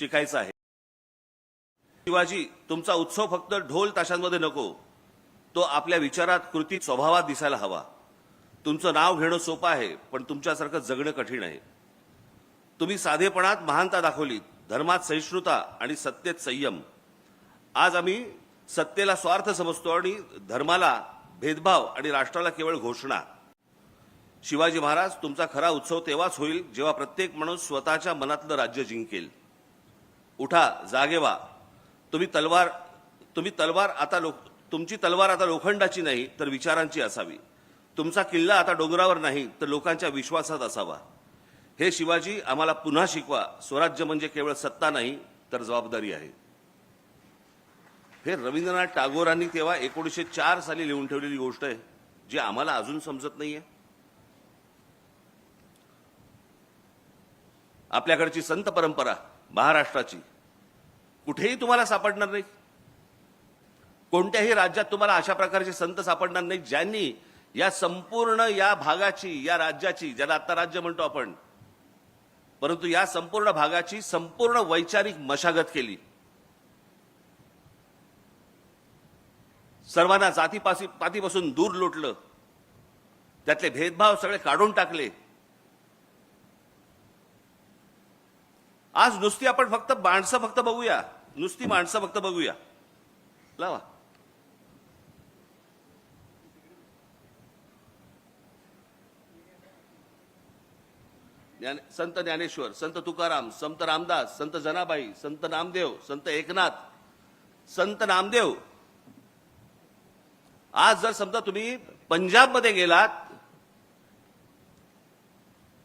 शिकायचं आहे। शिवाजी, तुमचा उत्सव फक्त ढोल ताशांमध्ये नको, तो आपल्या विचारात, कृतीत, स्वभावात दिसायला हवा। तुमचं नाव घेणं सोपं आहे, पण तुमच्यासारखं जगणं कठीण आहे। तुम्ही साधेपणात महानता दाखवली, धर्मात सहिष्णुता आणि सत्तेत संयम। आज आम्ही सत्तेला स्वार्थ समजतो आणि धर्माला भेदभाव आणि राष्ट्राला केवळ घोषणा। शिवाजी महाराज, तुमचा खरा उत्सव तेव्हाच होईल जेव्हा प्रत्येक माणूस स्वतःच्या मनातलं राज्य जिंकेल। उठा, जागे व्हा। तुमची तलवार आता लोखंडाची नाही तर विचारांची असावी। तुमचा किल्ला आता डोंगरावर नाही तर लोकांच्या विश्वासात असावा। हे शिवाजी, आम्हाला पुन्हा शिकवा, स्वराज्य म्हणजे केवळ सत्ता नाही तर जबाबदारी आहे। हे रवींद्रनाथ टागोरांनी तेव्हा 1904 साली लिहून ठेवलेली गोष्ट आहे, जी आम्हाला अजून समजत नाहीये। आपल्याकडची संत परंपरा महाराष्ट्राची कुठेही तुम्हाला सापडणार नाही। कोणत्याही राज्यात तुम्हाला अशा प्रकारचे संत सापडणार नाही ज्यांनी या संपूर्ण या भागाची, या राज्याची, ज्याला आता राज्य म्हणतो आपण, परंतु या संपूर्ण भागाची संपूर्ण वैचारिक मशागत केली। सर्वांना जातीपातीपासून दूर लोटलं, त्यातले भेदभाव सगळे काढून टाकले। आज नुसती आपण फक्त माणसं फक्त बघूया, नुसती माणसं फक्त बघूया। लावा संत ज्ञानेश्वर, संत तुकाराम, संत रामदास, संत जनाबाई, संत नामदेव, संत एकनाथ, संत नामदेव। आज जर समजा तुम्ही पंजाबमध्ये गेलात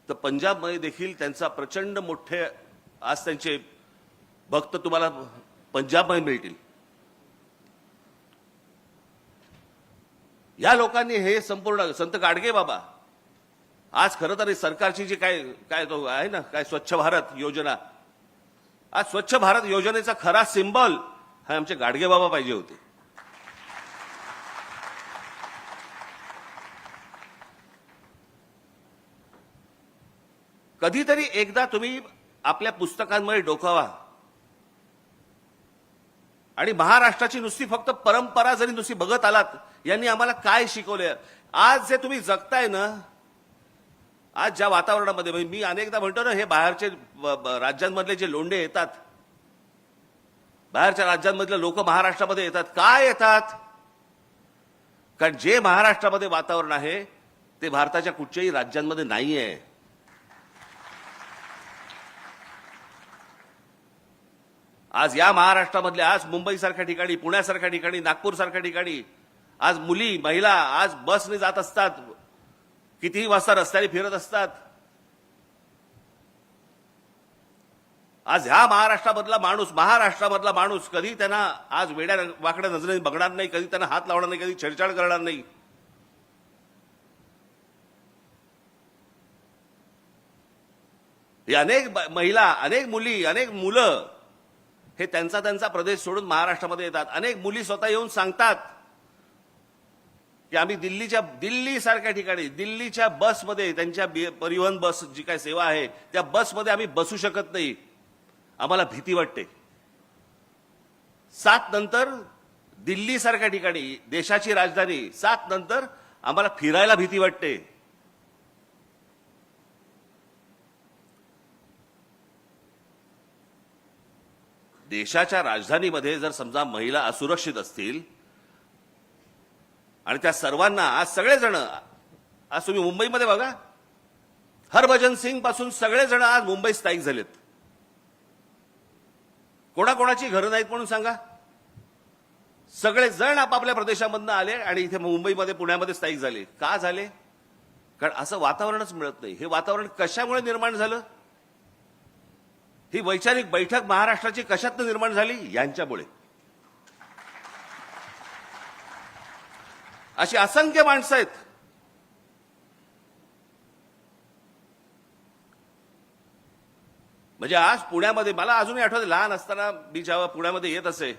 तर पंजाबमध्ये देखील त्यांचा प्रचंड मोठे आज त्यांचे भक्त तुम्हाला पंजाबमध्ये मिळतील। या लोकांनी हे संपूर्ण संत गाडगे बाबा, आज खरं तर सरकारची जी काय तो आहे ना, काय स्वच्छ भारत योजना, आज स्वच्छ भारत योजनेचा खरा सिंबल हा आमचे गाडगे बाबा पाहिजे होते। कधीतरी एकदा तुम्ही आपल्या पुस्तकांमध्ये डोकावा आणि महाराष्ट्राची नुसती फक्त परंपरा जरी नुसती बघत आलात, यांनी आम्हाला काय शिकवले। आज जे तुम्ही जगताय ना, आज ज्या वातावरणामध्ये, मी अनेकदा म्हणतो ना, हे बाहेरचे राज्यांमधले जे लोंढे येतात, बाहेरच्या राज्यांमधले लोक महाराष्ट्रामध्ये येतात, काय येतात? कारण जे महाराष्ट्रामध्ये वातावरण आहे ते भारताच्या कुठच्याही राज्यांमध्ये नाहीये। आज या महाराष्ट्रामधले, आज मुंबईसारख्या ठिकाणी, पुण्यासारख्या ठिकाणी, नागपूरसारख्या ठिकाणी आज मुली, महिला आज बसने जात असतात, कितीही वाजता रस्त्याने फिरत असतात। आज ह्या महाराष्ट्रामधला माणूस कधी त्यांना आज वेड्या वाकड्या नजरेने बघणार नाही, कधी त्यांना हात लावणार नाही, कधी छेडछाड करणार नाही। हे अनेक महिला, अनेक मुली, अनेक मुलं हे त्यांचा प्रदेश सोडून महाराष्ट्रामध्ये येतात। अनेक मुली स्वतः येऊन सांगतात की आम्ही दिल्लीसारख्या ठिकाणी, दिल्लीच्या बसमध्ये, त्यांच्या परिवहन बस जी काय सेवा आहे त्या बसमध्ये आम्ही बसू शकत नाही, आम्हाला भीती वाटते। 7 नंतर दिल्लीसारख्या ठिकाणी, देशाची राजधानी, 7 नंतर आम्हाला फिरायला भीती वाटते। देशाच्या राजधानीमध्ये जर समजा महिला असुरक्षित असतील आणि त्या सर्वांना आज सगळेजण, आज तुम्ही मुंबईमध्ये बघा, हरभजन सिंग पासून सगळेजण आज मुंबईत स्थायिक झालेत। कोणाकोणाची घरं नाहीत म्हणून सांगा, सगळेजण आपापल्या प्रदेशामधून आले आणि इथे मुंबईमध्ये, पुण्यामध्ये स्थायिक झाले। का झाले? कारण असं वातावरणच मिळत नाही। हे वातावरण कशामुळे निर्माण झालं? ही वैचारिक बैठक महाराष्ट्राची कशातनं निर्माण झाली? यांच्यामुळे। अशी असंख्य माणसं आहेत। म्हणजे आज पुण्यामध्ये, मला अजूनही आठवते, लहान असताना मी जेव्हा पुण्यामध्ये येत असे,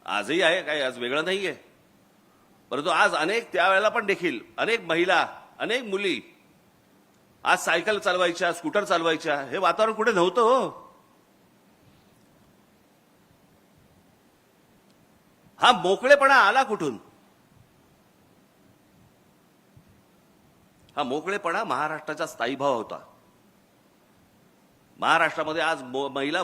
आजही आहे, काही आज वेगळं नाहीये, परंतु आज अनेक, त्यावेळेला पण देखील अनेक महिला, अनेक मुली आज सायकल चालवायच्या, स्कूटर चालवायच्या। हे वातावरण कुठे नव्हतं हो। हा मोकळेपणा आला कुठून? हा मोकळेपणा महाराष्ट्राचा स्थायीभाव होता. महाराष्ट्रामध्ये आज महिला